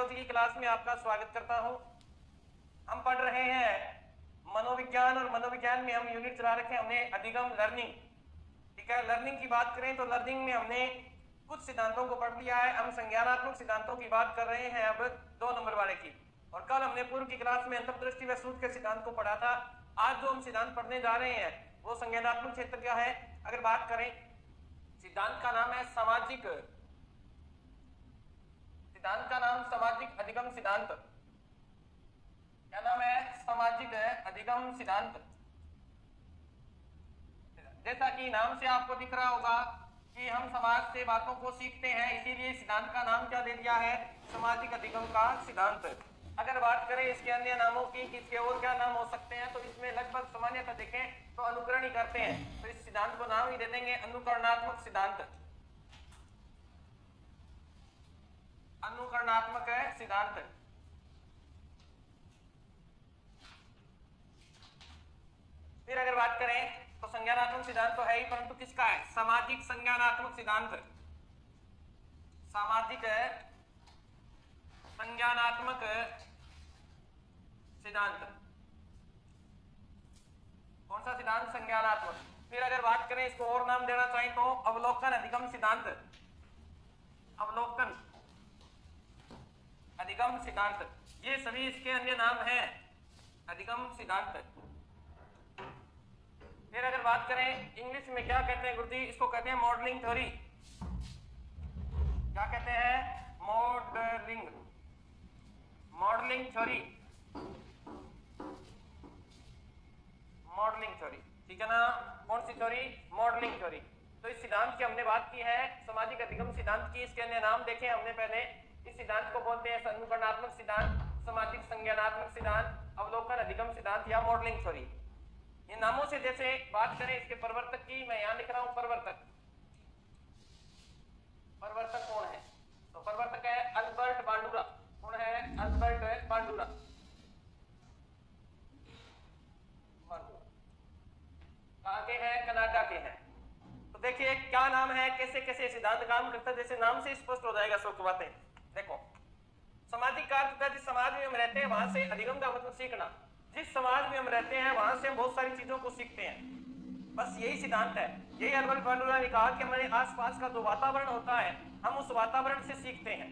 Biology की class में आपका स्वागत करता हूं। हम पढ़ रहे हैं मनोविज्ञान और मनोविज्ञान में हम यूनिट चला रखे हैं हमने अधिगम लर्निंग। ठीक है, लर्निंग की बात करें तो लर्निंग में हमने कुछ सिद्धांतों को पढ़ लिया है। हम संज्ञानात्मक सिद्धांतों की बात कर रहे हैं अब 2 नंबर वाले की। और कल हमने पूर्व की क्लास में अंतर्दृष्टि व सूत्र के सिद्धांत को पढ़ा था। आज जो हम सिद्धांत पढ़ने जा रहे हैं वो संज्ञानात्मक क्षेत्र क्या है। अगर बात करें सिद्धांत का नाम है सामाजिक, सिद्धांत का नाम सामाजिक अधिगम सिद्धांत। क्या नाम है? सामाजिक अधिगम सिद्धांत। जैसा कि नाम से आपको दिख रहा होगा कि हम समाज से बातों को सीखते हैं, इसीलिए सिद्धांत का नाम क्या दे दिया है? सामाजिक अधिगम का सिद्धांत। अगर बात करें इसके अन्य नामों की, किसके और क्या नाम हो सकते हैं, तो इसमें लगभग सामान्यतः देखें तो अनुकरण ही करते हैं, तो इस सिद्धांत को नाम ही दे देंगे अनुकरणात्मक सिद्धांत। अनुकरणात्मक सिद्धांत। फिर अगर बात करें तो संज्ञानात्मक सिद्धांत तो है ही, परंतु किसका है? सामाजिक संज्ञानात्मक सिद्धांत। सामाजिक संज्ञानात्मक सिद्धांत। कौन सा सिद्धांत? संज्ञानात्मक। फिर अगर बात करें इसको और नाम देना चाहें तो अवलोकन अधिगम सिद्धांत। अवलोकन अधिगम सिद्धांत, ये सभी इसके अन्य नाम हैं अधिगम सिद्धांत। फिर अगर बात करें इंग्लिश में क्या कहते हैं गुरुजी? इसको कहते हैं मॉडलिंग थ्योरी। क्या कहते हैं? Modelling, modelling theory, modelling theory. ठीक है ना? कौन सी थ्योरी? Modelling theory. तो इस सिद्धांत की हमने बात की है, सामाजिक अधिगम सिद्धांत की। इसके अन्य नाम देखें हमने पहले। इस सिद्धांत को बोलते हैं अनुकरणात्मक सिद्धांत, सामाजिक संज्ञानात्मक सिद्धांत, अवलोकन अधिगम सिद्धांत या मॉडलिंग थ्योरी। इन नामों से जैसे बात करें इसके प्रवर्तक की, मैं यहां लिख रहा हूं प्रवर्तक। प्रवर्तक कौन है? तो प्रवर्तक है अल्बर्ट बांडुरा। कौन है? अल्बर्ट बांडुरा। कहां के हैं? कनाडा के हैं। तो देखिए क्या नाम है, कैसे कैसे सिद्धांत काम करता है, जैसे नाम से स्पष्ट हो जाएगा सब बातें। देखो, सामाजिक का अर्थ है जिस समाज में हम रहते हैं वहां से अधिगम का मतलब सीखना। जिस समाज में हम रहते हैं वहां से हम बहुत सारी चीजों को सीखते हैं, बस यही सिद्धांत है। यही अल्बर्ट बांडुरा ने कहा कि हमारे आसपास का जो वातावरण होता है हम उस वातावरण से सीखते हैं।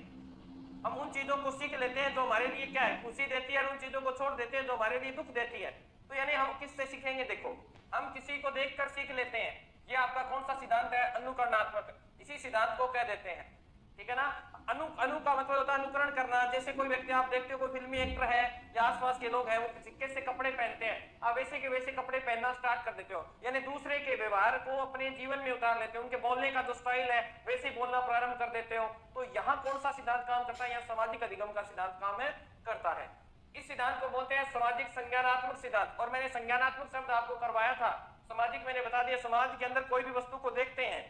हम उन चीजों को सीख लेते हैं जो हमारे लिए क्या है? खुशी देती है, और उन चीजों को छोड़ देते हैं जो हमारे लिए दुख देती है। तो यानी हम किससे सीखेंगे? देखो, हम किसी को देखकर सीख लेते हैं। ये आपका कौन सा सिद्धांत है? अनुकरणात्मक। इसी सिद्धांत को कह देते हैं। ठीक है ना? अनु का मतलब होता है अनुकरण करना। जैसे कोई व्यक्ति आप देखते हो, कोई फिल्मी एक्टर है या आसपास के लोग हैं, वो कैसे कपड़े पहनते हैं, आप वैसे के वैसे कपड़े पहनना स्टार्ट कर देते हो, यानी दूसरे के व्यवहार को अपने जीवन में उतार लेते हो। उनके बोलने का जो स्टाइल है वैसे बोलना प्रारंभ कर देते हो। तो यहाँ कौन सा सिद्धांत काम करता है? यहाँ सामाजिक अधिगम का सिद्धांत काम करता है। इस सिद्धांत को बोलते हैं सामाजिक संज्ञानात्मक सिद्धांत। और मैंने संज्ञानात्मक शब्द आपको करवाया था, सामाजिक मैंने बता दिया। समाज के अंदर कोई भी वस्तु को देखते हैं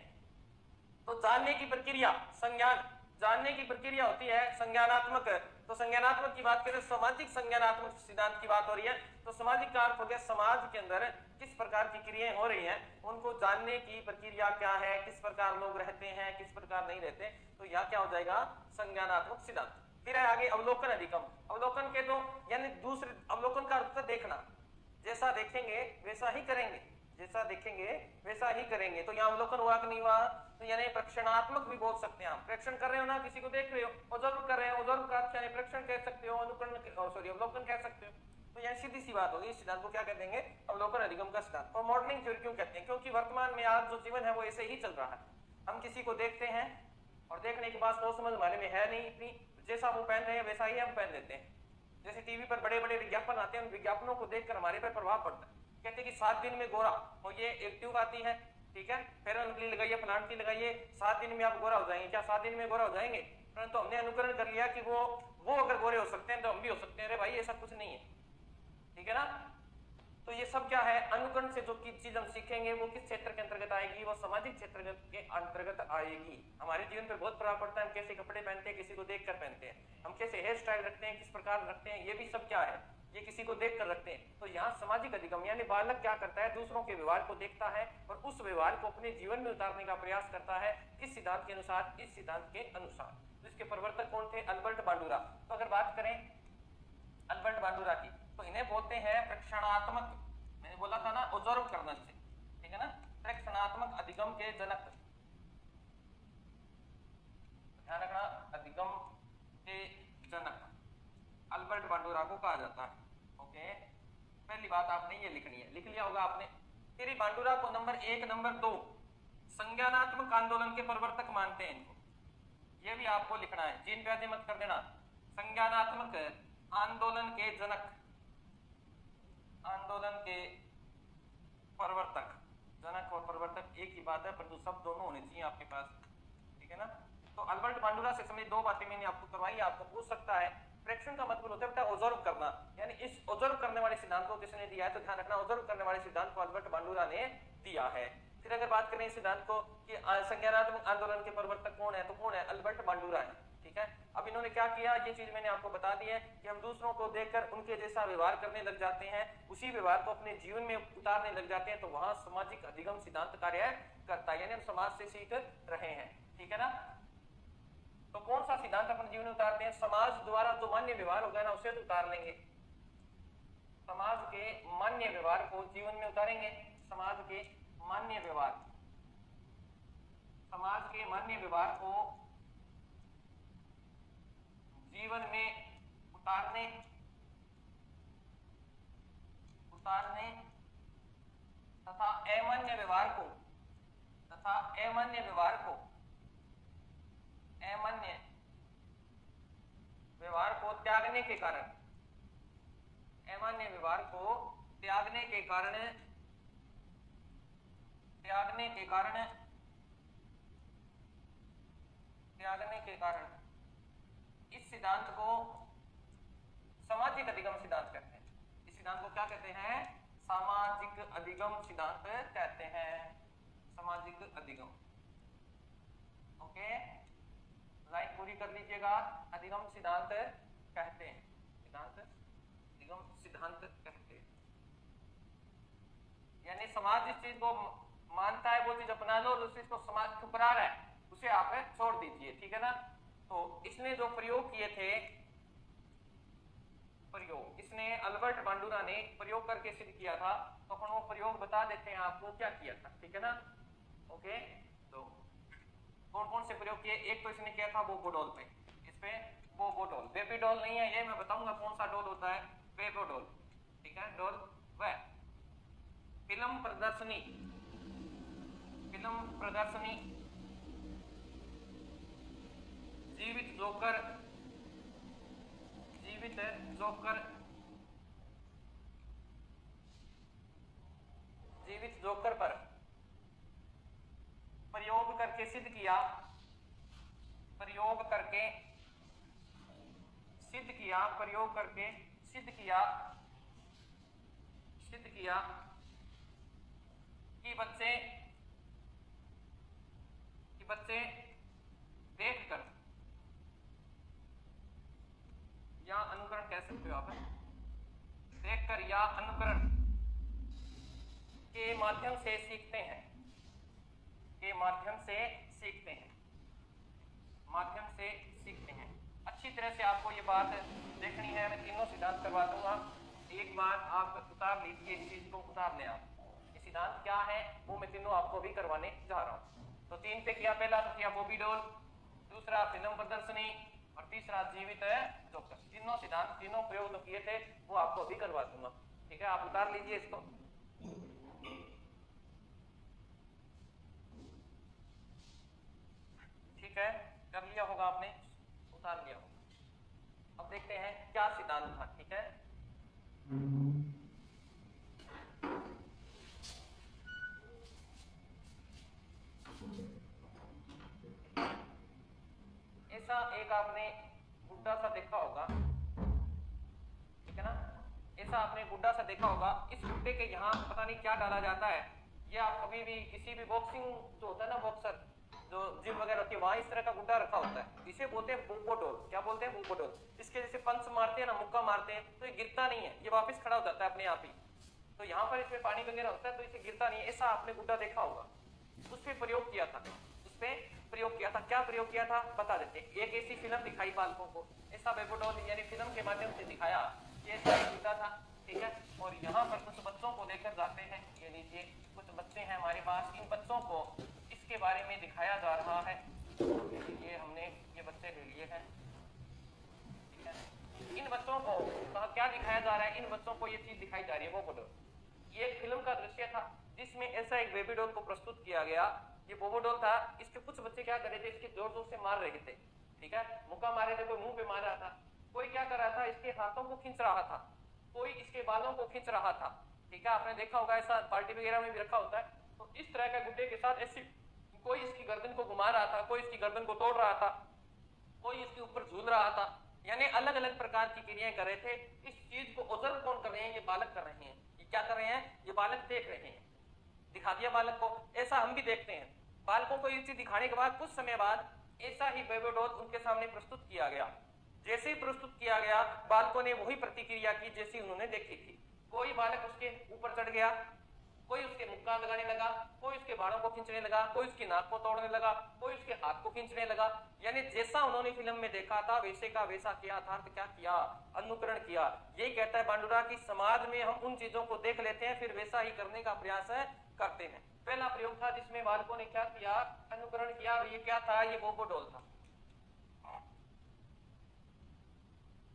तो जानने की प्रक्रिया, संज्ञान, जानने की प्रक्रिया होती है संज्ञानात्मक। तो संज्ञानात्मक की बात करें, सामाजिक संज्ञानात्मक सिद्धांत की बात हो रही है। तो सामाजिक का अर्थ हो गया समाज के अंदर किस प्रकार की क्रियाएं हो रही हैं, उनको जानने की प्रक्रिया क्या है, किस प्रकार लोग रहते हैं, किस प्रकार नहीं रहते। तो यह क्या हो जाएगा? संज्ञानात्मक सिद्धांत। फिर है आगे अवलोकन अधिगम। अवलोकन के दो यानी दूसरे, अवलोकन का अर्थ देखना। जैसा देखेंगे वैसा ही करेंगे, जैसा देखेंगे वैसा ही करेंगे। तो यहाँ अवलोकन हुआ कि नहीं हुआ? तो यानी प्रेक्षणात्मक भी बोल सकते हैं। आप प्रेक्षण कर रहे हो ना, किसी को देख रहे हो, ऑब्जर्व कर रहे हो, ऑब्जर्व का यानी प्रेक्षण कह सकते हो, अनुकरण सॉरी अवलोकन कह सकते हो। तो यहाँ सीधी सी बात होगी, इस सिद्धांत को क्या कह देंगे? अवलोकन अधिगम का सिद्धांत। और मॉडलिंग थ्योरी क्यों कहते हैं? क्योंकि वर्तमान में आज जो जीवन है वो ऐसे ही चल रहा है। हम किसी को देखते हैं और देखने के बाद सोच समझ हमारे में है नहीं इतनी, जैसा वो पहन रहे हैं वैसा ही हम पहन लेते हैं। जैसे टीवी पर बड़े बड़े विज्ञापन आते हैं, उन विज्ञापनों को देखकर हमारे पर प्रभाव पड़ता है। कहते हैं कि 7 दिन में गोरा, और ये एक ट्यूब आती है, ठीक है, फेयर एंड लवली लगाइए, प्लांट की लगाइए, 7 दिन में आप गोरा हो जाएंगे। क्या 7 दिन में गोरा हो जाएंगे? परंतु हमने अनुकरण कर लिया कि वो अगर गोरे हो सकते हैं तो हम भी हो सकते हैं। अरे भाई ऐसा कुछ नहीं है। ठीक है ना? तो ये सब क्या है? अनुकरण से जो चीज हम सीखेंगे वो किस क्षेत्र के अंतर्गत आएगी? वो सामाजिक क्षेत्र के अंतर्गत आएगी। हमारे जीवन पर बहुत प्रभाव पड़ता है। हम कैसे कपड़े पहनते हैं, किसी को देखकर पहनते हैं। हम कैसे हेयर स्टाइल रखते हैं, किस प्रकार रखते हैं, ये भी सब क्या है? ये किसी को देख कर रखते हैं। तो यहाँ सामाजिक अधिगम यानी बालक क्या करता है? दूसरों के व्यवहार को देखता है और उस व्यवहार को अपने जीवन में उतारने का प्रयास करता है। किस सिद्धांत के अनुसार? इस सिद्धांत के अनुसार। तो इसके प्रवर्तक कौन थे? अल्बर्ट बांडुरा। तो अगर बोलते हैं प्रेक्षणात्मक, मैंने बोला था ना ऑब्जर्व करना से, ठीक है ना, प्रेक्षणात्मक अधिगम के जनक, ध्यान रखना, अधिगम के जनक अल्बर्ट बांडुरा को कहा जाता है। ओके, पहली बात आपने ये लिखनी है, लिख लिया होगा आपने। फिर बांडुरा को नंबर 1 नंबर 2 संज्ञानात्मक आंदोलन के प्रवर्तक मानते हैं इनको, ये भी आपको लिखना है, जीन व्याधि मत कर देना। संज्ञानात्मक आंदोलन के जनक, आंदोलन के प्रवर्तक, जनक और प्रवर्तक एक ही बात है, परंतु सब दोनों होने चाहिए आपके पास, ठीक है ना। तो अल्बर्ट बांडुरा से समझ 2 बातें मैंने आपको करवाई, आपको पूछ सकता है प्रेक्षण का मतलब होता है ऑब्जर्व करना, यानी इस ऑब्जर्व करने वाले सिद्धांत को किसने दिया है, तो ध्यान रखना ऑब्जर्व करने वाले सिद्धांत को अल्बर्ट बांडुरा ने दिया है। फिर अगर बात करें इस सिद्धांत को कि संज्ञानात्मक आंदोलन के प्रवर्तक कौन है, तो कौन है, अल्बर्ट बांडुरा है, ठीक है। अब इन्होंने क्या किया, ये चीज मैंने आपको बता दी है कि हम दूसरों को देखकर उनके जैसा व्यवहार करने लग जाते हैं, उसी व्यवहार को अपने जीवन में उतारने लग जाते हैं, तो वहां सामाजिक अधिगम सिद्धांत कार्य करता है, यानी हम समाज से सीख रहे हैं, ठीक है ना। तो कौन सा सिद्धांत अपने जीवन में उतारते हैं, समाज द्वारा जो मान्य व्यवहार होगा ना उसे तो उतार लेंगे, समाज के मान्य व्यवहार को जीवन में उतारेंगे, समाज के मान्य व्यवहार, समाज के मान्य व्यवहार को जीवन में उतारने तथा अमान्य व्यवहार को, अमान्य व्यवहार त्यागने के कारण, अमान्य व्यवहार को त्यागने के कारण इस सिद्धांत को सामाजिक अधिगम सिद्धांत कहते हैं। इस सिद्धांत को क्या कहते हैं, सामाजिक अधिगम सिद्धांत कहते हैं, सामाजिक अधिगम। ओके, लाइन पूरी कर लीजिएगा, अधिगम सिद्धांत कहते हैं, अधिगम सिद्धांत कहते हैं, यानी समाज जिस चीज को मानता है वो चीज अपना लो, और उस चीज को समाज ठुकरा रहा है उसे आप छोड़ दीजिए, ठीक है ना। तो इसने जो प्रयोग किए थे, इसने अल्बर्ट बांडुरा ने प्रयोग करके सिद्ध किया था, तो अपन वो प्रयोग बता देते हैं आपको क्या किया था, ठीक है ना। ओके, तो कौन कौन से प्रयोग किए, एक तो इसने किया था बोबोडोल पे, इस पे बोबोडोल, बेबीडोल नहीं है ये, मैं बताऊंगा कौन सा डोल होता है, बेबोडोल, ठीक है, डोल। वह फिल्म प्रदर्शनी, जीवित जोकर पर प्रयोग करके सिद्ध किया, कि बच्चे देखकर या अनुकरण कह सकते हो आप, देखकर या अनुकरण के माध्यम से सीखते हैं, अच्छी तरह से आपको ये बात देखनी है, मैं तीनों सिद्धांत करवा दूंगा, एक बार आप उतार लीजिए, इस चीज को उतार लें आप, ये सिद्धांत क्या है वो मैं तीनों आपको भी करवाने जा रहा हूँ। तो 3 पे किया, पहला तो किया बोबीडोल, दूसरा फिल्म प्रदर्शनी, और तीसरा जीवित जोकर। तीनों सिद्धांत, तीनों प्रयोग जो किए थे वो आपको अभी करवा दूंगा, ठीक है। आप उतार लीजिए इसको, ठीक है, कर लिया होगा आपने, उतार लिया होगा। अब देखते हैं क्या सिद्धांत था, ठीक है। ऐसा एक आपने गुड्डा सा देखा होगा, ठीक है ना, ऐसा आपने गुड्डा सा देखा होगा, इस गुड्डे के यहाँ पता नहीं क्या डाला जाता है, ये आप कभी भी किसी भी बॉक्सिंग जो होता है ना, बॉक्सर जो जिम वगैरह होती है वहां इस तरह का गुड्डा रखा होता है, इसे बोलते हैं बोबोडोल। क्या बोलते हैं, बोबोडोल। इसके जैसे पंच मारते हैं ना, मुक्का मारते हैं, तो ये गिरता नहीं है, ये वापस खड़ा हो जाता है अपने आप ही। तो यहाँ पर इसमें पानी वगैरह होता है तो इसे गिरता नहीं है, ऐसा आपने गुड्डा देखा होगा, उस पर प्रयोग किया था, क्या प्रयोग किया था बता देते हैं। एक ऐसी फिल्म दिखाई बालकों को, ऐसा बोबोडोल यानी फिल्म के माध्यम से दिखाया कि ऐसा एक गुड्डा था, ठीक है। और यहाँ पर कुछ बच्चों को लेकर जाते हैं, ये लीजिए कुछ बच्चे हैं हमारे पास, इन बच्चों को इसके बारे में दिखाया जा रहा है। ये हमने ये बच्चे ले लिए हैं, ठीक है। इन बच्चों को क्या दिखाया जा रहा है, इन बच्चों को ये चीज दिखाई जा रही है, वो बोलो। ये एक फिल्म का दृश्य था जिसमें ऐसा एक बेबी डॉल को प्रस्तुत किया गया। ये बोबो डॉल था, इसके कुछ बच्चे क्या कर रहे थे, इसके जोर जोर से मार रहे थे, ठीक है। मुक्का मारे थे, कोई मुंह पे मार रहा था, कोई क्या कर रहा था, इसके हाथों को खींच रहा था, कोई इसके बालों को खींच रहा था, ठीक है। आपने देखा होगा ऐसा पार्टी वगैरह में भी रखा होता है। तो इस तरह का गुड्डे के साथ ऐसी कोई इसकी गर्दन को घुमा रहा था, कोई इसकी गर्दन को तोड़ रहा था, कोई इसके ऊपर झूल रहा था, यानी अलग अलग प्रकार की क्रियाएं कर रहे थे। इस चीज को ऑब्जर्व कौन कर रहे हैं, ये बालक कर रहे हैं। ये क्या कर रहे हैं, ये बालक देख रहे हैं। दिखा दिया बालक को, ऐसा हम भी देखते हैं। बालकों को ये चीज दिखाने के बाद कुछ समय बाद ऐसा ही बेबी डॉल उनके सामने प्रस्तुत किया गया। जैसे ही प्रस्तुत किया गया, बालकों ने वही प्रतिक्रिया की जैसी उन्होंने देखी थी। कोई बालक उसके ऊपर चढ़ गया, कोई उसके मुक्का लगाने लगा, कोई उसके बालों को खींचने लगा, कोई उसकी नाक को तोड़ने लगा, कोई उसके हाथ को खींचने लगा। यानी जैसा उन्होंने फिल्म में देखा था वैसे का वैसा किया था। तो क्या किया, अनुकरण किया। यही कहता है बांडुरा कि समाज में हम उन चीजों को देख लेते हैं, फिर वैसा ही करने का प्रयास करते हैं। पहला प्रयोग था जिसमें बालकों ने क्या किया, अनुकरण किया। ये क्या था, ये बोबो डॉल था।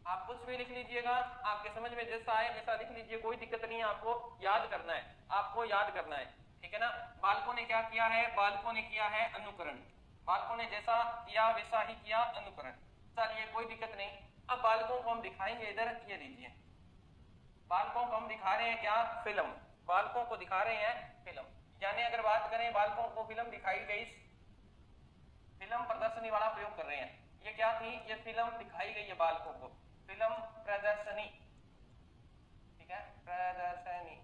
आप कुछ भी लिख लीजिएगा, आपके समझ में जैसा आए वैसा लिख लीजिए, कोई दिक्कत नहीं है। आपको याद करना है, आपको याद करना है, ठीक है ना। बालकों ने क्या किया है, बालकों ने किया है अनुकरण। बालकों ने जैसा किया वैसा ही किया, अनुकरण। चलिए कोई दिक्कत नहीं। अब बालकों को हम दिखाएंगे, इधर ये लीजिए, बालकों को हम दिखा रहे हैं क्या, फिल्म। बालकों को दिखा रहे हैं फिल्म। यानी अगर बात करें बालकों को फिल्म दिखाई गई, फिल्म प्रदर्शनी वाला प्रयोग कर रहे हैं। ये क्या थी, ये फिल्म दिखाई गई है बालकों को, फिल्म प्रदर्शनी, ठीक है, प्रदर्शनी।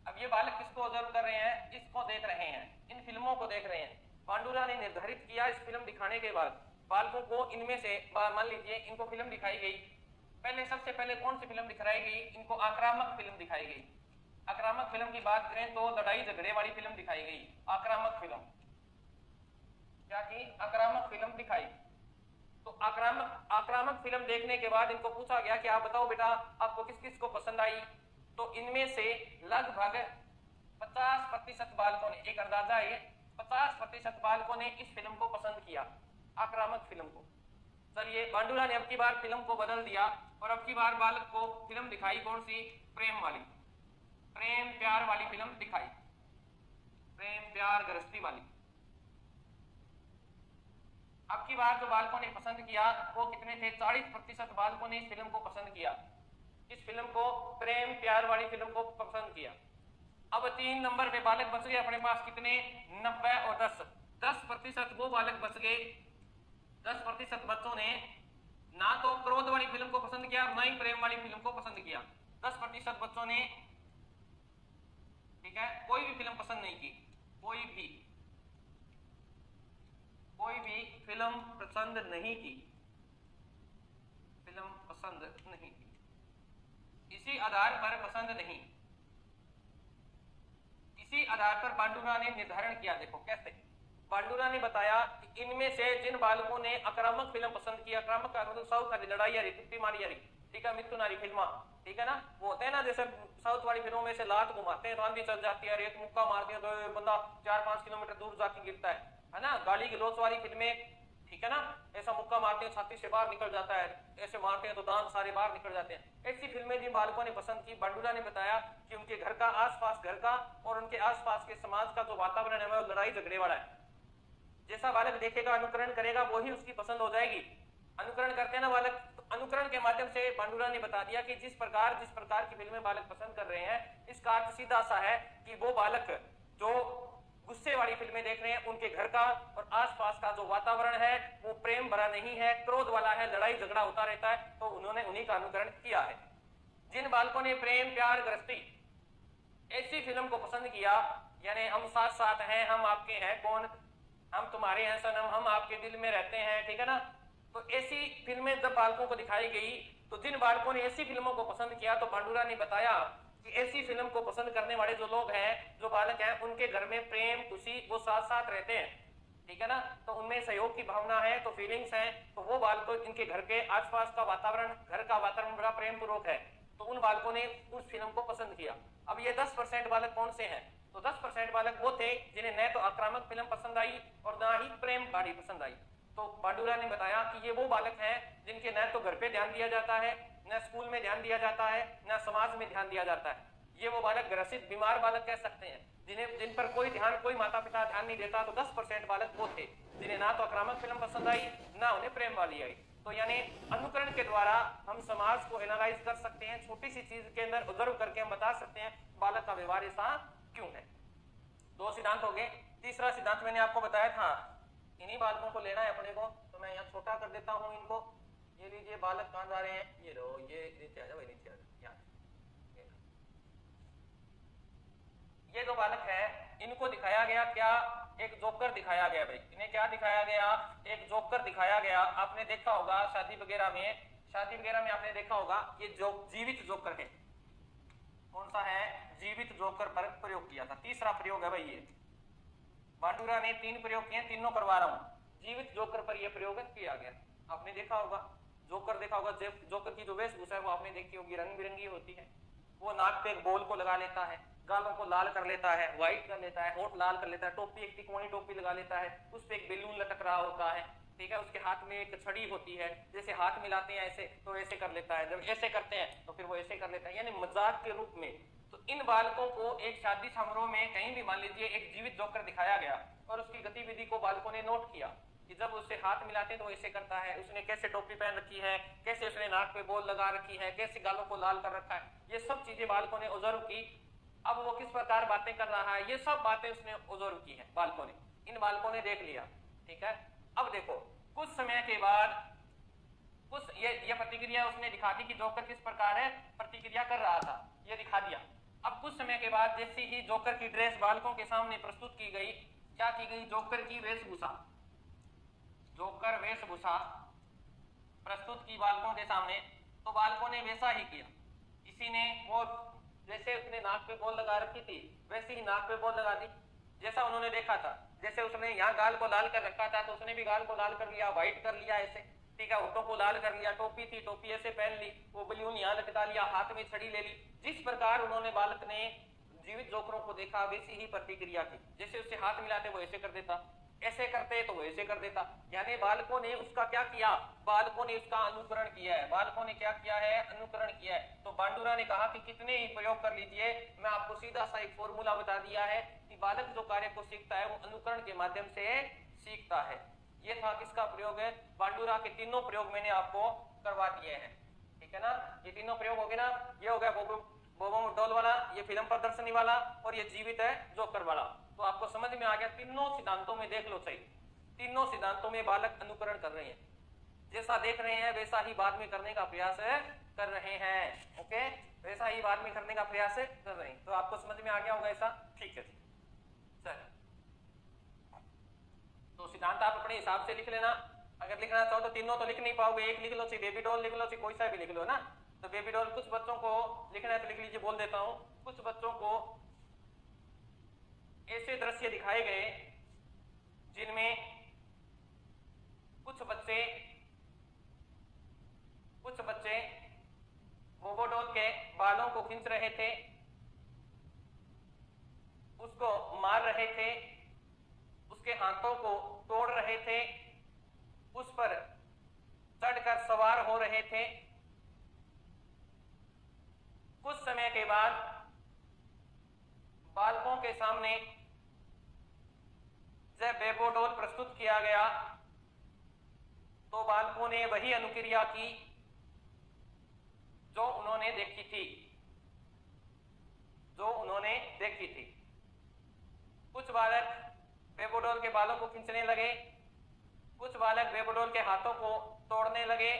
अब ये बालक किसको ऑब्जर्व कर रहे हैं, इसको देख रहे हैं, इन फिल्मों को देख रहे हैं। बांडुरा ने निर्धारित किया इस फिल्म दिखाने के बाद बालकों को इनमें से, मान लीजिए इनको फिल्म दिखाई गई, पहले सबसे पहले कौन सी फिल्म दिखाई गई, इनको आक्रामक फिल्म दिखाई गई। आक्रामक फिल्म की बात करें तो लड़ाई झगड़े वाली फिल्म दिखाई गई, आक्रामक फिल्म। क्या की, आक्रामक फिल्म दिखाई। तो आक्रामक फिल्म देखने के बाद इनको पूछा गया कि आप बताओ बेटा आपको किस किस को पसंद आई। तो इनमें से लगभग 50% बालकों ने, एक अंदाजा है, 50% बालकों ने इस फिल्म को पसंद किया, आक्रामक फिल्म को। चलिए बांडुरा ने अब की बार फिल्म को बदल दिया और अब की बार बालक को फिल्म दिखाई कौन सी, प्रेम वाली, प्रेम प्यार वाली फिल्म दिखाई, प्रेम प्यार गृहस्थी वाली। अब की बार जो बालकों ने पसंद किया वो कितने थे, 40% बालकों ने इस फिल्म को पसंद किया, इस फिल्म को, प्रेम प्यार वाली फिल्म को पसंद किया। अब 3 नंबर पे बालक बच गए अपने पास, कितने, 90 और 10। 10% वो बालक बच गए, 10% बच्चों ने ना तो क्रोध वाली फिल्म को पसंद किया, ना ही प्रेम वाली फिल्म को पसंद किया। 10% बच्चों ने, ठीक है, कोई भी फिल्म पसंद नहीं की, कोई भी फिल्म पसंद नहीं की, फिल्म पसंद नहीं की। इसी आधार पर पसंद नहीं, इसी आधार पर बांडुरा ने निर्धारण किया। देखो कैसे, बांडुरा ने बताया कि इनमें से जिन बालकों ने आक्रामक फिल्म पसंद की, आक्रामक का मतलब साउथ वाली लड़ाई यारी, टुट्टी मारी यारी, ठीक है, मिथुनारी फिल्मा, ठीक है ना, वो होते हैं ना, जैसे साउथ वाली फिल्मों में से लात घुमाते हैं तो आंधी चल जाती है, एक मुक्का मारते हैं तो बंदा 4-5 किलोमीटर दूर जाके गिरता है ना। गाली गलौच वाली फिल्में, ठीक है ना, ऐसा मुक्का मारते हैं छाती से बाहर निकल जाता है, ऐसे मारते हैं तो दांत सारे बाहर निकल जाते हैं। ऐसी फिल्में जिन बालकों ने पसंद की, बांडुरा ने बताया कि उनके घर का आसपास, घर का और उनके आसपास के समाज का जो वातावरण है वो लड़ाई झगड़े वाला है। जैसा बालक देखेगा, अनुकरण करेगा, वही उसकी पसंद हो जाएगी। अनुकरण करते हैं ना बालक, तो अनुकरण के माध्यम से बांडुरा ने बता दिया कि जिस प्रकार की फिल्में बालक पसंद कर रहे हैं, इसका अर्थ सीधा सा है कि वो बालक जो गुस्से वाली फिल्में देख रहे हैं, उनके घर का और आसपास का जो वातावरण है वो प्रेम भरा नहीं है, क्रोध वाला है, लड़ाई झगड़ा होता रहता है, तो उन्होंने उन्हीं का अनुकरण किया है। जिन बालकों ने प्रेम प्यार गृहस्थी ऐसी फिल्म को पसंद किया, यानी हम साथ साथ हैं, हम आपके हैं, कौन, हम तुम्हारे हैं सनम, हम आपके दिल में रहते हैं, ठीक है ना। तो ऐसी फिल्में जब बालकों को दिखाई गई, तो जिन बालकों ने ऐसी फिल्मों को पसंद किया, तो बांडुरा ने बताया कि ऐसी फिल्म को पसंद करने वाले जो लोग हैं, जो बालक हैं, उनके घर में प्रेम खुशी वो साथ साथ रहते हैं, ठीक है ना। तो उनमें सहयोग की भावना है, तो फीलिंग्स हैं, तो वो बालकों, इनके घर के आसपास का वातावरण, घर का वातावरण बड़ा प्रेम पूर्वक है, तो उन बालकों ने उस फिल्म को पसंद किया। अब ये 10% बालक कौन से हैं? तो 10% बालक वो थे जिन्हें न तो आक्रामक फिल्म पसंद आई और ना ही प्रेम कहानी पसंद आई। तो पांडुरा ने बताया कि ये वो बालक हैं जिनके न तो घर पे ध्यान दिया जाता है, न स्कूल में ध्यान दिया जाता है, न समाज में ध्यान दिया जाता है। ये वो बालक ग्रसित बीमार बालक कह सकते हैं, जिन पर कोई ध्यान, कोई माता पिता ध्यान नहीं देता। तो 10% बालक वो थे जिन्हें ना तो आक्रामक फिल्म पसंद आई, ना उन्हें प्रेम वाली आई। तो यानी अनुकरण के द्वारा हम समाज को एनालाइज कर सकते हैं, छोटी सी चीज के अंदर ऑब्जर्व करके हम बता सकते हैं बालक का व्यवहार ऐसा क्यों है। 2 सिद्धांत हो गए। तीसरा सिद्धांत मैंने आपको बताया था, इन्हीं बालकों को लेना है अपने को, तो मैं यहाँ छोटा कर देता हूँ इनको। ये लीजिए, बालक कहाँ जा रहे हैं? ये लो, ये नीचे आ जाओ, नीचे आ जाओ। ये 2 बालक है, इनको दिखाया गया क्या? एक जोकर दिखाया गया भाई। इन्हें क्या दिखाया गया? एक जोकर दिखाया गया। आपने देखा होगा शादी वगैरह में आपने देखा होगा, ये जो जीवित जोकर है, कौन सा है? जीवित जोकर पर प्रयोग किया था। तीसरा प्रयोग है भाई ये। पांडुरा ने 3 प्रयोग किए, तीनों करवा रहा हूं। जीवित जोकर पर यह प्रयोग किया गया। आपने देखा होगा, जोकर देखा होगा, जोकर की जो वेशभूषा है वो आपने देखी होगी, रंग बिरंगी होती है। वो नाक पे एक बॉल को लगा लेता है, गालों को लाल कर लेता है, व्हाइट कर लेता है, होठ लाल कर लेता है, टोपी एक तिकोनी टोपी लगा लेता है, उस पे एक बेलून लटक रहा होता है, ठीक है। उसके हाथ में एक छड़ी होती है, जैसे हाथ मिलाते हैं ऐसे, तो ऐसे कर लेता है, जब ऐसे करते हैं तो फिर वो ऐसे कर लेता है, यानी मजाक के रूप में। तो इन बालकों को एक शादी समारोह में कहीं भी मान लीजिए एक जीवित जोकर दिखाया गया और उसकी गतिविधि को बालकों ने नोट किया कि जब उससे हाथ मिलाते हैं तो ऐसे करता है, उसने कैसे टोपी पहन रखी है, कैसे उसने नाक पे बॉल लगा रखी है, कैसे गालों को लाल कर रखा है, ये सब चीजें बालकों ने ऑब्जर्व की। अब वो किस प्रकार बातें कर रहा है, ये सब बातें उसने ऑब्जर्व की है बालकों ने, इन बालकों ने देख लिया, ठीक है। अब देखो, कुछ समय के बाद ये प्रतिक्रिया उसने दिखा दी कि जोकर किस प्रकार है प्रतिक्रिया कर रहा था, ये दिखा दिया। अब कुछ समय के बाद जैसे ही जोकर की ड्रेस बालकों के सामने प्रस्तुत की गई, क्या की गई? जोकर की वेशभूषा, जोकर वेशभूषा प्रस्तुत की बालकों के सामने, तो बालकों ने वैसा ही किया। किसी ने वो जैसे उसने नाक पे बॉल लगा रखी थी वैसे ही नाक पे बॉल लगा दी, जैसा उन्होंने देखा था। जैसे उसने यहाँ गाल को लाल कर रखा था तो उसने भी गाल को लाल कर लिया, व्हाइट कर लिया ऐसे, ठीक है। होठों को लाल कर लिया, टोपी थी टोपी ऐसे पहन ली, वो बलून यहाँ लटका लिया, हाथ में छड़ी ले ली। जिस प्रकार उन्होंने बालक ने जीवित जोकरों को देखा वैसी ही प्रतिक्रिया की। जैसे उससे हाथ मिलाते वो ऐसे कर देता, ऐसे करते तो वो ऐसे कर देता, यानी बालकों ने उसका क्या किया? बालकों ने उसका अनुकरण किया है। बालकों ने क्या किया है? अनुकरण किया है। तो पांडुरा ने कहा कि कितने ही प्रयोग कर लीजिए, मैं आपको सीधा सा एक फॉर्मूला बता दिया है कि बालक जो कार्य को सीखता है वो अनुकरण के माध्यम से सीखता है। ये था किसका प्रयोग है? पांडुरा के तीनों प्रयोग मैंने आपको करवा दिए हैं, ठीक है ना। ये तीनों प्रयोग हो गए ना, ये हो गया बोबो डॉल वाला, ये फिल्म प्रदर्शनी वाला, और ये जीवित है जोकर वाला। तो आपको समझ में आ गया। तीनों सिद्धांतों में देख लो सही, तीनों सिद्धांतों में बालक अनुकरण कर रहे हैं, जैसा देख रहे हैं वैसा ही बाद में करने का प्रयास कर रहे हैं, ओके, वैसा ही बाद में करने का प्रयास कर रहे हैं। तो आपको समझ में आ गया होगा ऐसा, ठीक है सर। तो सिद्धांत आप अपने हिसाब से लिख लेना, अगर लिखना चाहो तो तीनों तो लिख नहीं पाओगे, एक लिख लो, बेबी डॉल लिख लो, कोई सा भी लिख लो ना। तो बेबी डॉल कुछ बच्चों को लिखना है तो लिख लीजिए, बोल देता हूं। कुछ बच्चों को ऐसे दृश्य दिखाए गए जिनमें कुछ बच्चे बोबो डॉल के बालों को खींच रहे थे, उसको मार रहे थे, उसके हाथों को तोड़ रहे थे, उस पर चढ़कर सवार हो रहे थे। कुछ समय के बाद बालकों के सामने जब बेबो डॉल प्रस्तुत किया गया तो बालकों ने वही अनुक्रिया की जो उन्होंने देखी थी। कुछ बालक बेबो डॉल के बालों को खींचने लगे, कुछ बालक बेबो डॉल के हाथों को तोड़ने लगे,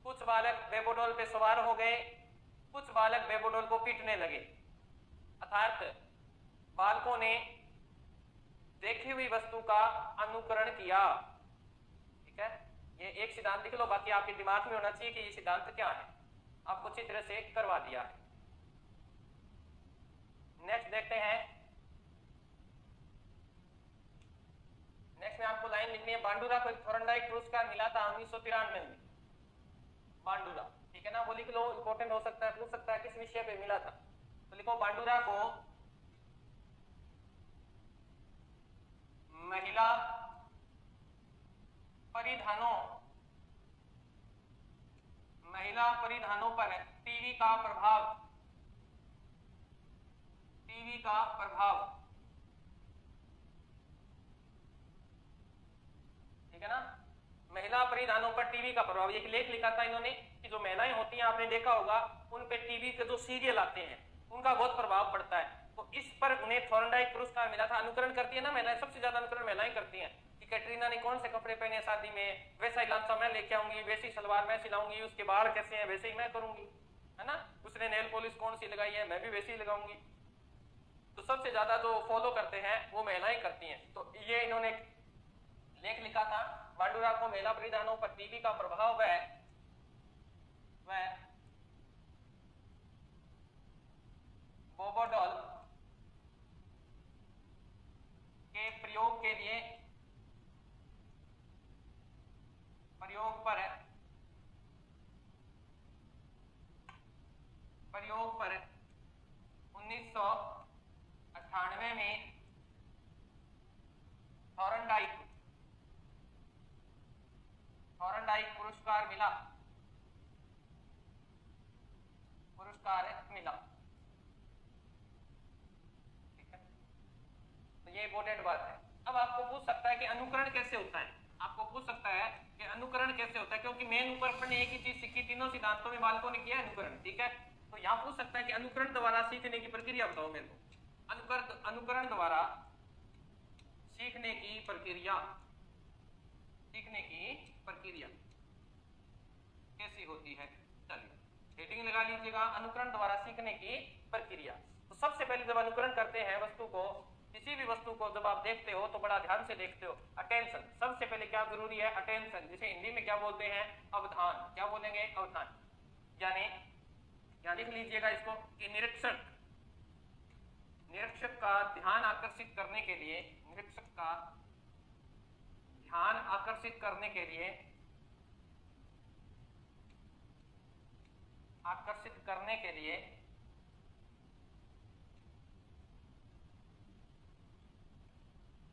कुछ बालक बेबो डॉल पे सवार हो गए, कुछ बालक बेबो डॉल को पीटने लगे। अर्थात बालकों ने देखी हुई वस्तु का अनुकरण किया, ठीक है। ये एक सिद्धांत लिख लो, बाकी आपके दिमाग में होना चाहिए कि ये सिद्धांत क्या है, आपको अच्छी तरह से करवा दिया है। नेक्स्ट देखते हैं, नेक्स्ट में आपको लाइन लिखनी है, बांडुरा को थॉर्नडाइक पुरस्कार मिला था 1993 में। बांडुरा, ठीक है ना, वो लिख लो, इंपॉर्टेंट हो सकता है, पूछ सकता है किस विषय पे मिला था। तो लिखो बांडुरा को महिला परिधानों पर टीवी का प्रभाव, ठीक है ना, महिला परिधानों पर टीवी का प्रभाव। एक लेख लिखा था इन्होंने कि जो महिलाएं होती हैं, आपने देखा होगा, उन पे टीवी के जो सीरियल आते हैं उनका बहुत प्रभाव पड़ता है। तो इस पर उन्हें थॉर्नडाइक पुरस्कार मिला था। अनुकरण करती है ना महिलाएं, सबसे ज्यादा अनुकरण महिलाएं करती हैं कि कैटरीना ने कौन से कपड़े पहने शादी में, वैसा ही लांचा मैं लेके आऊंगी, वैसी सलवार मैं सिलाऊंगी, उसके बाल कैसे हैं वैसे ही मैं करूंगी, है ना, उसने नेल पॉलिश कौन सी लगाई है मैं भी वैसी ही लगाऊंगी। तो सबसे ज्यादा जो फॉलो करते हैं वो महिलाएं करती हैं। तो ये इन्होंने लेख लिखा था, बांडुरा को महिला परिधानों पर टीवी का प्रभाव वह बोबोडॉल के प्रयोग पर 1998 में थॉर्नडाइक पुरस्कार मिला। ठीक है, तो ये इंपॉर्टेंट बात है। अब आपको पूछ सकता है कि अनुकरण कैसे होता है, क्योंकि मेन ऊपर अपने एक ही चीज सीखी, तीनों सिद्धांतों में बालकों ने किया अनुकरण, ठीक है। तो यहाँ पूछ सकता है कि अनुकरण द्वारा सीखने की प्रक्रिया बताओ मेरे को। अनुकरण द्वारा सीखने की प्रक्रिया कैसी होती है, चलिए हेडिंग लगा लीजिएगा, अनुकरण द्वारा सीखने की प्रक्रिया। तो सबसे पहले जब अनुकरण करते हैं किसी भी वस्तु को जब आप देखते हो तो बड़ा ध्यान से देखते हो, अटेंशन। सबसे पहले क्या जरूरी है, अटेंशन, जिसे हिंदी में क्या बोलते हैं, अवधान। क्या बोलेंगे, अवधान। यानी यहाँ लिख लीजिएगा इसको कि निरीक्षक का ध्यान आकर्षित करने के लिए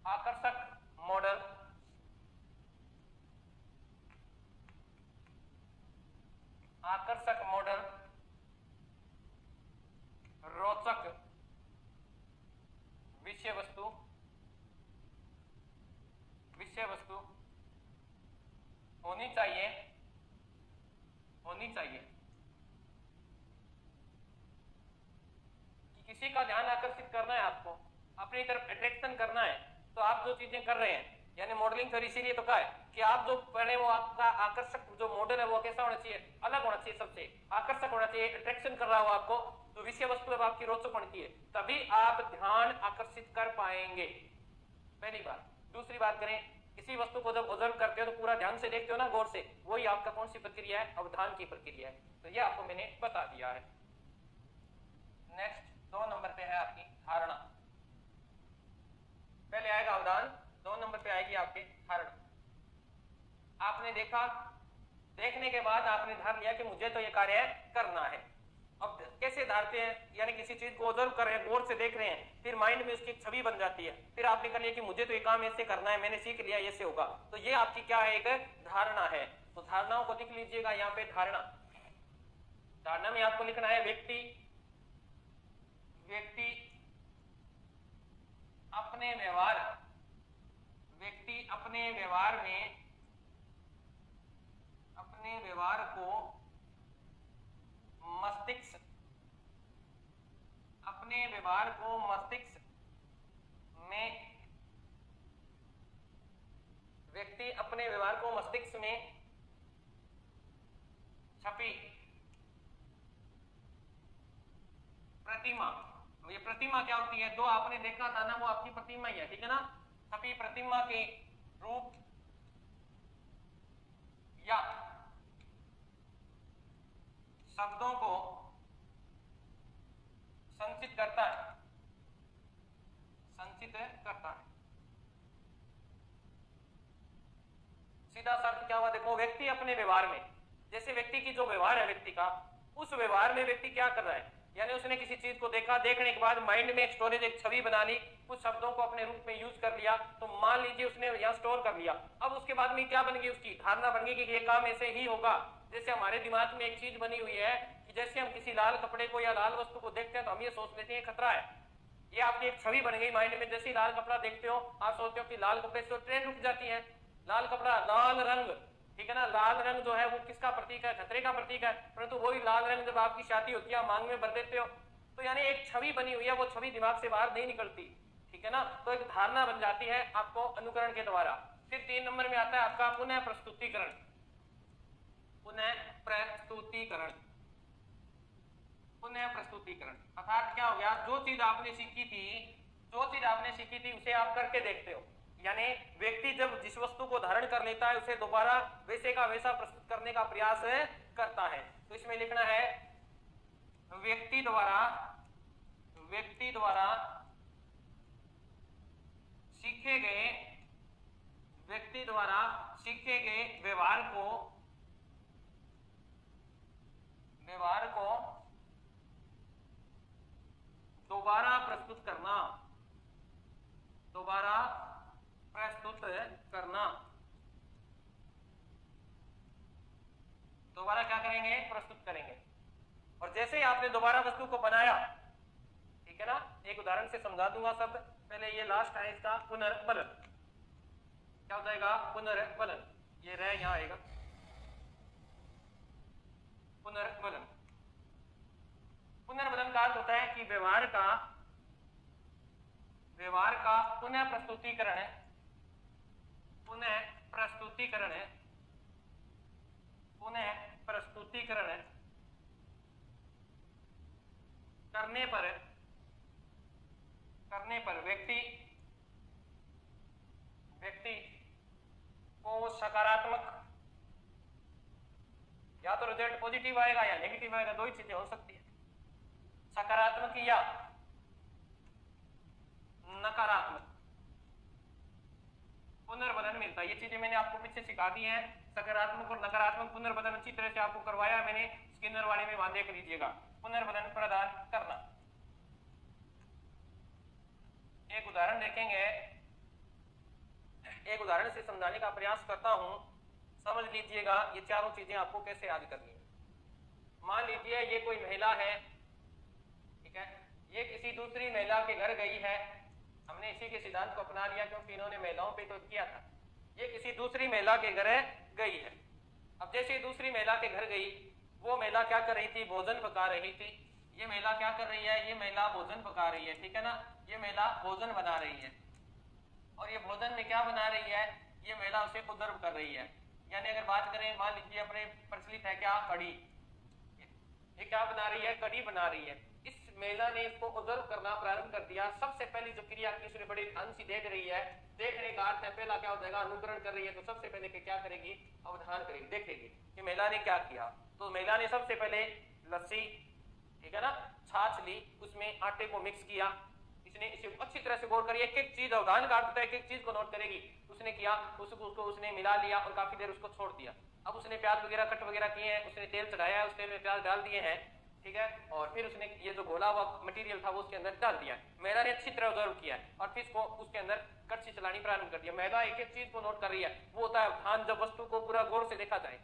आकर्षक मॉडल रोचक विषय वस्तु होनी चाहिए कि किसी का ध्यान आकर्षित करना है, आपको अपनी तरफ अट्रैक्शन करना है, तो आप जो चीजें कर रहे हैं, यानी मॉडलिंग थ्योरी इसीलिए तो कहा है कि आप जो पढ़े वो आपका आकर्षक जो मॉडल है वो कैसा होना चाहिए, अलग होना चाहिए, सबसे आकर्षक होना चाहिए, अट्रैक्शन कर रहा हो आपको, तो विषय वस्तु अब आपकी रोचक होनी चाहिए, तभी आप ध्यान आकर्षित कर पाएंगे, पहली बात। दूसरी बात करें, किसी वस्तु को जब ऑब्जर्व करते हो तो पूरा ध्यान से देखते हो ना, गौर से, वही आपका कौन सी प्रक्रिया है, अवधान की प्रक्रिया है। तो ये आपको मैंने बता दिया है। नेक्स्ट 2 नंबर पे है आपकी धारणा। पहले आएगा अवधान, 2 नंबर पे आएगी आपकी धारणा। आपने देखने के बाद आपने धार लिया कि मुझे तो ये कार्य करना है। अब कैसे धारते हैं, यानी किसी चीज को ऑब्जर्व कर रहे हैं, गौर से देख रहे हैं, फिर माइंड में उसकी छवि बन जाती है, फिर आपने कर लिया कि मुझे तो ये काम ऐसे करना है, मैंने सीख लिया ऐसे होगा, तो ये आपकी क्या है, एक धारणा है। तो धारणाओं को लिख लीजिएगा यहाँ पे। धारणा में आपको लिखना है व्यक्ति अपने व्यवहार को मस्तिष्क में छपी प्रतिमा। ये प्रतिमा क्या होती है, 2 आपने देखा था ना, वो आपकी प्रतिमा ही है, ठीक है ना। छपी प्रतिमा के रूप या शब्दों को संचित करता है। सीधा सा अर्थ क्या हुआ देखो, व्यक्ति अपने व्यवहार में, जैसे व्यक्ति की जो व्यवहार है व्यक्ति का, उस व्यवहार में व्यक्ति क्या कर रहा है, यानी उसने किसी चीज को देखा, देखने के बाद माइंड में एक स्टोरेज, एक छवि बना ली, कुछ शब्दों को अपने रूप में यूज कर लिया, तो मान लीजिए उसने यहाँ स्टोर कर लिया। अब उसके बाद में क्या बन गई, उसकी धारणा बन गई कि ये काम ऐसे ही होगा। जैसे हमारे दिमाग में एक चीज बनी हुई है कि जैसे हम किसी लाल कपड़े को या लाल वस्तु को देखते हैं तो हम ये सोच लेते हैं खतरा है। ये आपकी एक छवि बन गई माइंड में, जैसे लाल कपड़ा देखते हो आप सोचते हो कि लाल कपड़े से ट्रेन रुक जाती है। लाल कपड़ा, लाल रंग, ठीक है ना, लाल रंग जो है वो किसका प्रतीक है, खतरे का प्रतीक है। परंतु वही लाल रंग जब आपकी शादी होती है मांग में भर देते हो, तो यानी एक छवि बनी हुई है, वो छवि दिमाग से बाहर नहीं निकलती, ठीक है ना। तो एक धारणा बन जाती है आपको अनुकरण के द्वारा। फिर 3 नंबर में आता है आपका पुनः प्रस्तुतिकरण। पुनः प्रस्तुतिकरण, पुनः प्रस्तुतिकरण अर्थात क्या हो गया, जो चीज आपने सीखी थी उसे आप करके देखते हो। यानी व्यक्ति जब जिस वस्तु को धारण कर लेता है उसे दोबारा वैसे का वैसा प्रस्तुत करने का प्रयास करता है। तो इसमें लिखना है व्यक्ति द्वारा सीखे गए व्यवहार को दोबारा प्रस्तुत करना। दोबारा क्या करेंगे, प्रस्तुत करेंगे। और जैसे ही आपने दोबारा वस्तु को बनाया, ठीक है ना, एक उदाहरण से समझा दूंगा सब। पहले ये लास्ट है इसका पुनर्बलन, क्या हो जाएगा, पुनर्बलन, ये रह यहां आएगा पुनर्बलन। पुनर्बलन का अर्थ होता है कि व्यवहार का पुनः प्रस्तुतिकरण करने पर व्यक्ति को सकारात्मक, या तो रिजल्ट पॉजिटिव आएगा या नेगेटिव आएगा, दो ही चीजें हो सकती है, सकारात्मक या नकारात्मक पुनर्बलन मिलता है। ये चीजें मैंने आपको पीछे सिखा दी हैं, सकारात्मक और नकारात्मक पुनर्बलन अच्छी तरह से आपको करवाया मैंने, स्किनर वाले में वहां देख लीजिएगा। पुनर्बलन प्रदान करना, एक उदाहरण देखेंगे, एक उदाहरण से समझाने का प्रयास करता हूं, समझ लीजिएगा ये चारों चीजें आपको कैसे याद करनी है। मान लीजिए ये कोई महिला है, ठीक है, ये किसी दूसरी महिला के घर गई है। हमने इसी के सिद्धांत को अपना लिया क्योंकि इन्होंने महिलाओं पे तो किया था। ये किसी दूसरी महिला के घर गई है। अब जैसे ही दूसरी महिला के घर गई, वो महिला क्या कर रही थी, भोजन पका रही थी। ये महिला क्या कर रही है, ये महिला भोजन पका रही है, ठीक है ना, ये महिला भोजन बना रही है। और ये भोजन में क्या बना रही है, ये महिला उसे ऑब्जर्व कर रही है। यानी अगर बात करें, मान लीजिए अपने प्रचलित है क्या, कढ़ी, ये क्या बना रही है, कढ़ी बना रही है। इस महिला ने इसको ऑब्जर्व करना प्रारंभ कर दिया। सबसे पहली जो क्रिया की उसने बड़ी ध्यान से देख रही है, देखने का अर्थ है पहला क्या हो जाएगा, अनुकरण कर रही है। तो सबसे पहले क्या करेगी, अवधान करेगी, देखेगी कि महिला ने क्या किया। तो महिला ने सबसे पहले लस्सी, ठीक है ना, छाछ ली, उसमें आटे को मिक्स किया। इसने इसे अच्छी तरह से गौर करिए, एक एक चीज, अवधान का अर्थ होता है एक एक चीज को नोट करेगी। उसने किया, उसको उसने मिला लिया और काफी देर उसको छोड़ दिया। अब उसने प्याज वगैरह कट वगैरह किए हैं, उसने तेल चढ़ाया है, उस तेल में प्याज डाल दिए हैं, ठीक है, और फिर उसने ये जो घोला हुआ मटेरियल था वो उसके अंदर डाल दिया। महिला ने अच्छी तरह ऑब्जर्व किया है और फिर इसको उसके अंदर कड़छी चलानी प्रारंभ कर दिया। महिला एक एक चीज को नोट कर रही है, वो होता है अवधान, जब वस्तु को पूरा गौर से देखा जाए।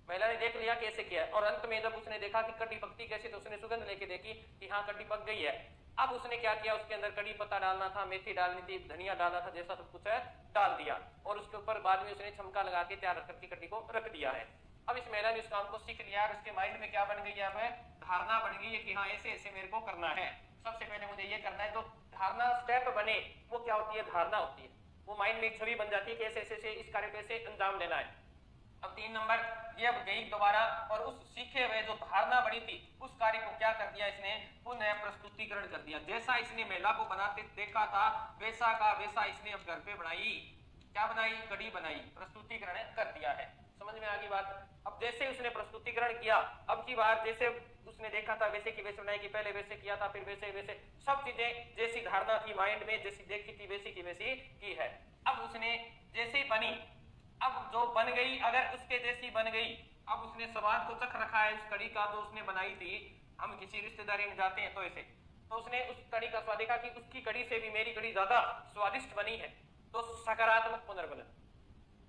महिला ने देख लिया कैसे किया, और अंत में जब उसने देखा कि कड़ी पकती कैसे, तो उसने सुगंध लेके देखी कि हाँ कड़ी पक गई है। अब उसने क्या किया, उसके अंदर कड़ी पत्ता डालना था, मेथी डालनी थी, धनिया डालना था, जैसा सब कुछ है डाल दिया, और उसके ऊपर बाद में उसने छमका लगा के तैयार करके कड़ी को रख दिया है। अब इस महिला ने उस काम को सीख लिया और उसके माइंड में क्या बन गई है, अब धारणा बन गई है कि हाँ ऐसे ऐसे मेरे को करना है, सबसे पहले मुझे ये करना है। तो धारणा स्टेप बने, वो क्या होती है, धारणा होती है। वो माइंड में एक छवि बन जाती है कि ऐसे ऐसे इस कार्य को ऐसे अंजाम देना है। अब 3 नंबर, ये अब गई दोबारा और उस सीखे हुए जो धारणा बनी थी उस कार्य को क्या कर दिया, इसने पुनः प्रस्तुतिकरण कर दिया। जैसा इसने महिला को बनाते देखा था वैसा का वैसा इसने अब घर पे बनाई, क्या बनाई, कड़ी बनाई, प्रस्तुतिकरण कर दिया है। समझ में आ गई बात। अब जैसे उसने प्रस्तुतिकरण किया, अब की बार जैसे उसने देखा था वैसे की वैसे बनाई, कि पहले वैसे किया था फिर वैसे वैसे, सब चीजें जैसी धारणा थी माइंड में, जैसी देखी थी वैसी की वैसी की है। अब उसने जैसे ही बनी, अब जो बन गई, अगर उसके जैसी बन गई, अब उसने स्वाद को चख रखा है उस कड़ी का जो उसने बनाई थी, हम किसी रिश्तेदारी में जाते हैं तो ऐसे, तो उसने उस कड़ी का स्वाद देखा कि उसकी कड़ी से भी मेरी कड़ी ज्यादा स्वादिष्ट बनी है, तो सकारात्मक पुनर्बलन।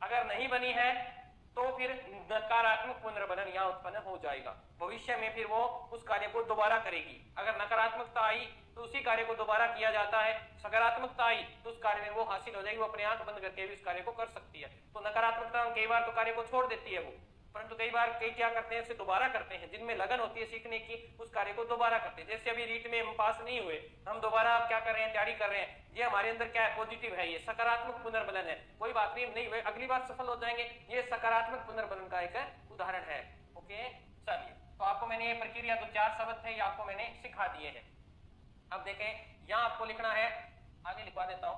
अगर नहीं बनी है तो फिर नकारात्मक पुनर्बलन यहाँ उत्पन्न हो जाएगा। भविष्य में फिर वो उस कार्य को दोबारा करेगी। अगर नकारात्मकता आई तो उसी कार्य को दोबारा किया जाता है, सकारात्मकता आई तो उस कार्य में वो हासिल हो जाएगी, वो अपने आंख बंद करके भी उस कार्य को कर सकती है। तो नकारात्मकता कई बार तो कार्य को छोड़ देती है वो, परंतु कई बार कई क्या करते हैं, उसे दोबारा करते हैं। जिनमें लगन होती है सीखने की, उस कार्य को दोबारा करते हैं। जैसे अभी रीट में हम पास नहीं हुए, हम दोबारा क्या कर रहे हैं, तैयारी कर रहे हैं, ये हमारे अंदर क्या है, पॉजिटिव है, ये सकारात्मक पुनर्बलन है। कोई बात नहीं हुए, अगली बार सफल हो जाएंगे, ये सकारात्मक पुनर्बलन का एक उदाहरण है। ओके, चलिए, तो आपको मैंने ये प्रक्रिया, जो 4 शब्द थे, ये आपको मैंने सिखा दिए हैं। अब देखें, यहाँ आपको लिखना है, आगे लिखवा देता हूं,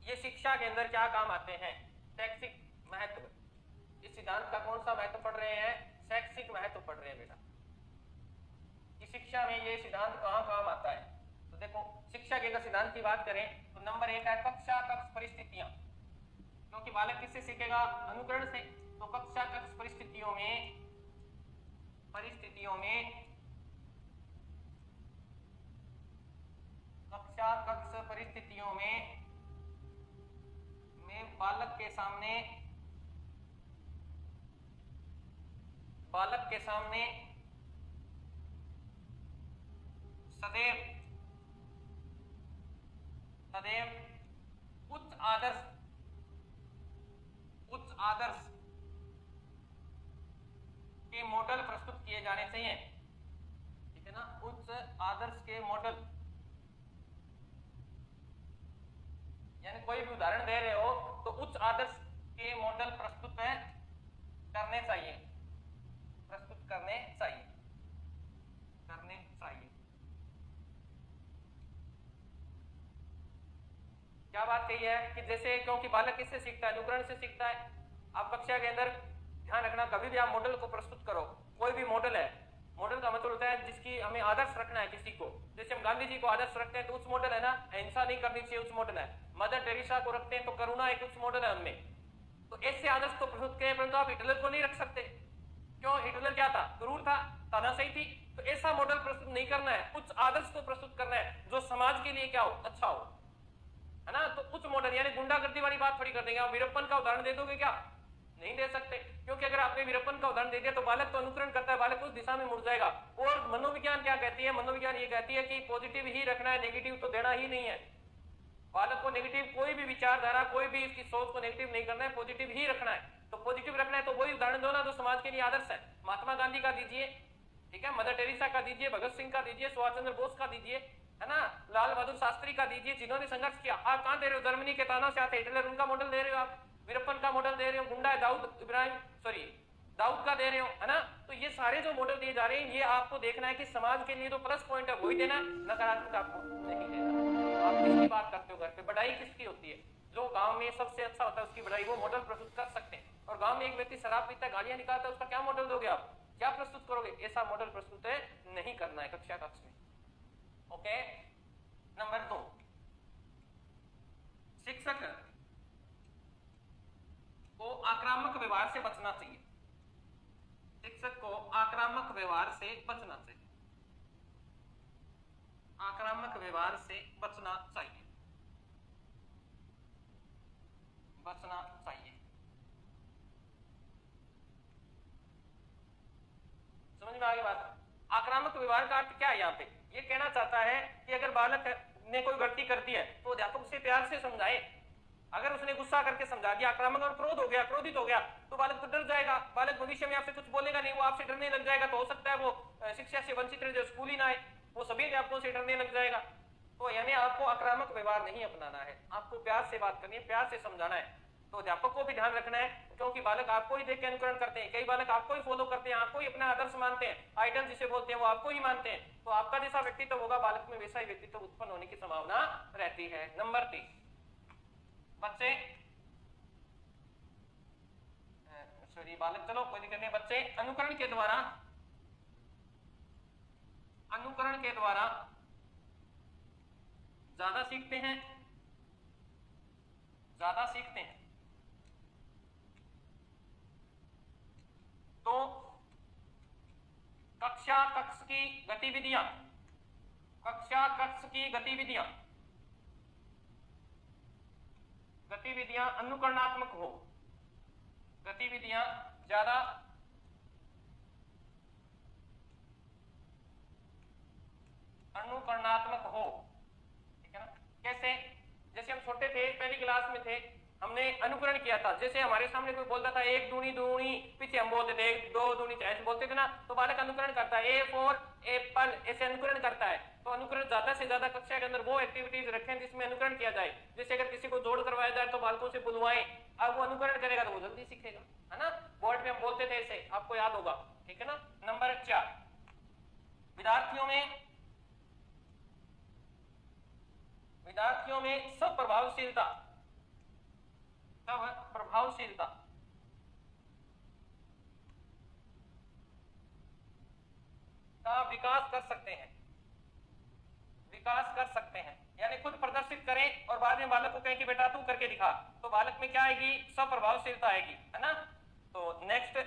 ये शिक्षा के अंदर क्या काम आते हैं। शैक्षिक महत्व, इस सिद्धांत का कौन सा महत्व पढ़ रहे हैं, शैक्षिक महत्व पढ़ रहे हैं बेटा। इस शिक्षा में ये सिद्धांत कहाँ काम आता है, तो देखो, शिक्षा के अगर सिद्धांत की बात करें तो नंबर 1 है कक्षा कक्ष परिस्थितियां, क्योंकि बालक किससे सीखेगा, अनुकरण से। तो कक्षा कक्ष परिस्थितियों में कक्षा कक्ष परिस्थितियों में बालक के सामने सदैव उच्च आदर्श के मॉडल प्रस्तुत किए जाने चाहिए, ठीक है ना। उच्च आदर्श के मॉडल, यानी कोई भी उदाहरण दे रहे हो तो उच्च आदर्श के मॉडल प्रस्तुत करने चाहिए, क्या बात कही है कि जैसे, क्योंकि बालक किससे सीखता है, अनुकरण से सीखता है। आप कक्षा के अंदर ध्यान रखना, कभी भी आप मॉडल को प्रस्तुत करो, कोई भी मॉडल है, मॉडल का मतलब होता है जिसकी हमें आदर्श रखना है किसी को। जैसे हम गांधी जी को आदर्श रखते हैं तो उच्च मॉडल है ना, हिंसा नहीं करनी चाहिए, उच्च मॉडल है। मदर टेरेसा को रखते हैं तो करुणा एक उच्च मॉडल है उनमें। तो ऐसे आदर्श तो प्रस्तुत किए, परंतु आप हिटलर को नहीं रख सकते। क्यों, हिटलर क्या था, क्रूर था, तानाशाही थी। तो ऐसा मॉडल प्रस्तुत नहीं करना है, उच्च आदर्श को प्रस्तुत करना है जो समाज के लिए क्या हो, अच्छा हो, है ना। तो उच्च मॉडल यानी गुंडागर्दी वाली बात थोड़ी कर देंगे। आप वीरप्पन का उदाहरण दे दोगे क्या, नहीं दे सकते, क्योंकि अगर आपने वीरप्पन का उदाहरण दे दिया तो बालक तो अनुकरण करता है, बालक उस दिशा में मुड़ जाएगा। और मनोविज्ञान क्या कहती है, मनोविज्ञान ये कहती है कि पॉजिटिव ही रखना है, नेगेटिव तो देना ही नहीं है। बालक को नेगेटिव कोई भी विचारधारा, कोई भी इसकी सोच को नेगेटिव नहीं करना है, पॉजिटिव ही रखना है। तो पॉजिटिव रखना है तो वही उदाहरण दो ना जो समाज के लिए आदर्श है। महात्मा गांधी का दीजिए, ठीक है, मदर टेरेसा का दीजिए, भगत सिंह का दीजिए, सुभाष चंद्र बोस का दीजिए, है ना, लाल बहादुर शास्त्री का दीजिए, जिन्होंने संघर्ष किया। आप कहां दे रहे हो, जर्मनी के ताना से आते, हिटलर उनका मॉडल दे रहे हो, आप वीरप्पन का मॉडल दे रहे हो, गुंडा है दाऊद का दे रहे हो, है ना। तो ये सारे जो मॉडल दिए जा रहे हैं, ये आपको देखना है कि समाज के लिए जो प्लस पॉइंट है वही देना, नकारात्मक आपको नहीं देना। आप किसकी बात करते हो घर पे, बढ़ाई किसकी होती है, जो गांव में सबसे अच्छा होता है उसकी बढ़ाई, वो मॉडल प्रस्तुत कर सकते हैं। और गांव में एक व्यक्ति शराब पीता है, गालियां निकालता है, उसका क्या मॉडल दोगे आप, क्या प्रस्तुत करोगे, ऐसा मॉडल प्रस्तुत नहीं करना है कक्षा कक्ष में। ओके, नंबर 2, शिक्षक को आक्रामक व्यवहार से बचना चाहिए। शिक्षक को आक्रामक व्यवहार से बचना चाहिए, आक्रामक व्यवहार से बचना चाहिए, बचना चाहिए। समझ में आ गई बात। आक्रामक व्यवहार का अर्थ क्या है यहाँ पे, ये कहना चाहता है कि अगर बालक ने कोई गलती कर दी है तो अध्यापक उसे प्यार से समझाए। अगर उसने गुस्सा करके समझा दिया, आक्रामक और क्रोध हो गया, क्रोधित हो गया, तो बालक तो डर जाएगा, बालक भविष्य में आपसे कुछ बोलेगा नहीं, वो आपसे डरने लग जाएगा। तो हो सकता है वो शिक्षा से वंचित रहे, जो स्कूल ही ना आए, वो सभी अध्यापकों से डरने लग जाएगा। तो यानी आपको आक्रामक व्यवहार नहीं अपनाना है, आपको प्यार से बात करनी है, प्यार से समझाना है। तो अध्यापक को भी ध्यान रखना है, क्योंकि बालक आपको ही देख के अनुकरण करते हैं, कई बालक आपको ही फॉलो करते हैं, आपको ही अपना आदर्श मानते हैं, आइडल जिसे बोलते हैं वो आपको ही मानते हैं। तो आपका जैसा व्यक्तित्व होगा, बालक में वैसा ही व्यक्तित्व उत्पन्न होने की संभावना रहती है। नंबर 3, बच्चे बालक, चलो कोई दिक्कत नहीं, बच्चे अनुकरण के द्वारा ज्यादा सीखते हैं, कक्षा कक्ष की गतिविधियां, कक्षा कक्ष की गतिविधियां अनुकरणात्मक हो, गतिविधियां ज्यादा अनुकरणात्मक हो, ठीक है ना। कैसे? जैसे हम छोटे थे, पहली क्लास में थे, हमने अनुकरण किया था। जैसे हमारे सामने कोई बोलता था एक दूनी दूनी, पीछे हम बोलते थे एक दो दूनी, ऐसे बोलते थे ना, तो बालक अनुकरण करता है, ए फॉर एप्पल, ऐसे अनुकरण करता है। तो अनुकरण ज्यादा से ज्यादा कक्षा के अंदर वो एक्टिविटीज रखें जिसमें अनुकरण किया जाए। जैसे अगर किसी को जोड़ करवाया जाए तो बालकों से बुलवाएं, अब वो अनुकरण करेगा तो वो जल्दी सीखेगा, है ना। बोर्ड में हम बोलते थे ऐसे, आपको याद होगा, ठीक है ना। नंबर 4, विद्यार्थियों में सब प्रभावशीलता का विकास कर सकते हैं, यानी खुद प्रदर्शित करें और बाद में बालक को कहें कि बेटा तू करके दिखा, तो बालक में क्या आएगी? सब प्रभावशीलता आएगी, है ना। तो नेक्स्ट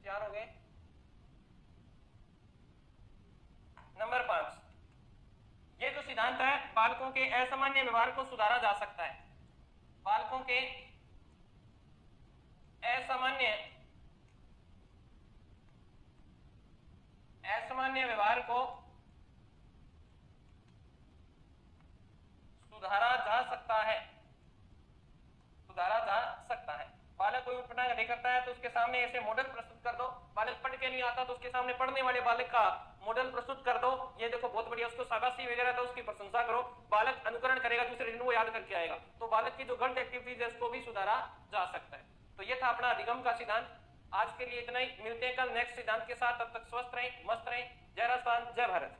4 हो गए। नंबर 5, ये जो सिद्धांत है, बालकों के असामान्य व्यवहार को सुधारा जा सकता है। बालकों के असामान्य व्यवहार को सुधारा जा सकता है। बालक कोई उठपटांग नहीं करता है तो उसके सामने ऐसे मॉडल प्रस्तुत कर दो। बालक पढ़ के नहीं आता तो उसके सामने पढ़ने वाले बालक का मॉडल प्रस्तुत कर दो, ये देखो बहुत बढ़िया, उसको शाबाशी वगैरह तो उसकी प्रशंसा करो, बालक अनुकरण करेगा, दूसरे दिन वो याद करके आएगा, तो बालक की जो गलत एक्टिविटीज है उसको भी सुधारा जा सकता है। तो ये था अपना अधिगम का सिद्धांत। आज के लिए इतना ही, मिलते हैं कल नेक्स्ट सिद्धांत के साथ। तब तक स्वस्थ रहें, मस्त रहें। जय राजस्थान, जय भारत।